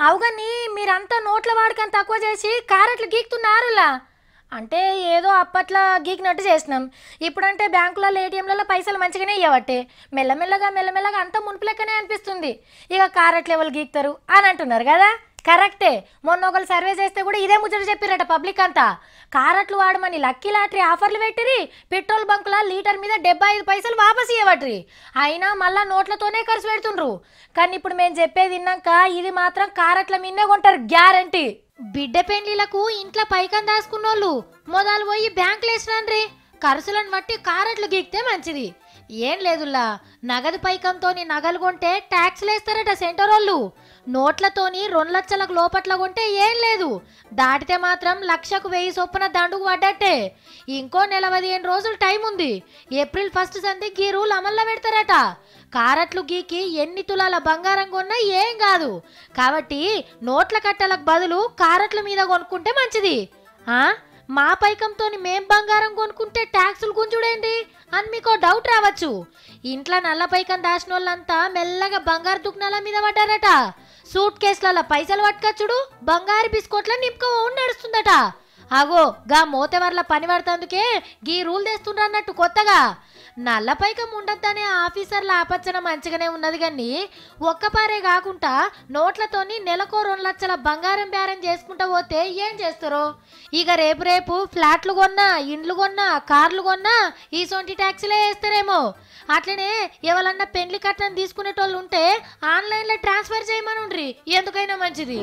అవుగాని మీరంతా నోట్ల వాడకం తక్కువ చేసి కారెట్లు గీకుతున్నారులా. అంటే ఏదో అప్పట్లో గీకినట్టు చేసినాం. ఇప్పుడంటే బ్యాంకులలో ఏటీఎంలలో పైసలు మంచిగానే ఇవ్వబట్టే మెల్లమెల్లగా మెల్లమెల్లగా అంతా మునుపు లెక్కనే అనిపిస్తుంది. ఇక కారెట్లు ఎవరు గీకుతారు అని అంటున్నారు కదా. కరెక్టే. మొన్న ఒకరు సర్వే చేస్తే కూడా ఇదే ముచ్చట చెప్పిరట పబ్లిక్ అంతా. కారెట్లు వాడమని లక్కీ లాటరీ ఆఫర్లు పెట్టిరి. పెట్రోల్ బంకుల లీటర్ మీద 75 పైసలు వాపసు ఇవ్వట్రి. అయినా మళ్ళా నోట్లతోనే ఖర్చు పెడుతుండ్రు. కానీ ఇప్పుడు మేము చెప్పేది విన్నాక ఇది మాత్రం కారెట్ల మీదే కొంటారు గ్యారంటీ. బిడ్డ పెండ్లిలకు ఇంట్లో పైకం దాచుకున్నోళ్ళు మొదలు పోయి బ్యాంకులు వేసినాన్రీ. ఖర్చులను బట్టి కారెట్లు గీకితే మంచిది. ఏం లేదులా, నగదు పైకంతోని నగలు కొంటే ట్యాక్స్లు వేస్తారట సెంటర్ వాళ్ళు. నోట్లతోని 2 లక్షలకు లోపట్ల కొంటే ఏం లేదు, దాటితే మాత్రం 1,00,000 చొప్పున దండుకు పడ్డట్టే. ఇంకో 15 రోజులు టైం ఉంది. ఏప్రిల్ 1 సంది గీ రూల్ అమల్లో పెడతారట. కారెట్లు గీకి ఎన్ని తులాల బంగారం కొన్నా ఏం కాదు. కాబట్టి నోట్ల కట్టలకు బదులు కారెట్ల మీద కొనుక్కుంటే మంచిది. మా పైకంతో మేం బంగారం కొనుక్కుంటే ట్యాక్సులు గుంజుడేంది అని మీకు డౌట్ రావచ్చు. ఇంట్లో నల్ల పైకం దాచిన వాళ్ళంతా మెల్లగా బంగారు దుకాణాల మీద పడ్డారట. సూట్ కేసులలో పైసలు పట్టుకచ్చుడు బంగారు బిస్కోట్ల నింపుకో నడుస్తుందట. అగో గా మోతెవర్ల పని పడుతుందుకే గీ రూల్ తెస్తుండ్రు అన్నట్టు కొత్తగా. నల్ల పైకం ఉండద్దనే ఆఫీసర్ల ఆపచ్చన మంచిగానే ఉన్నది కానీ ఒక్కపారే కాకుండా నోట్లతోని నెలకో 2 లక్షల బంగారం బేరం చేసుకుంటా పోతే ఏం చేస్తారో. ఇక రేపు రేపు ఫ్లాట్లు కొన్నా, ఇండ్లు కొన్నా, కార్లు కొన్నా ఈ సొంటి ట్యాక్సీలే వేస్తారేమో. అట్లనే ఎవరన్నా పెండ్లి కట్నం తీసుకునేటోళ్ళు ఉంటే ఆన్లైన్లో ట్రాన్స్ఫర్ చేయమనుండ్రి, ఎందుకైనా మంచిది.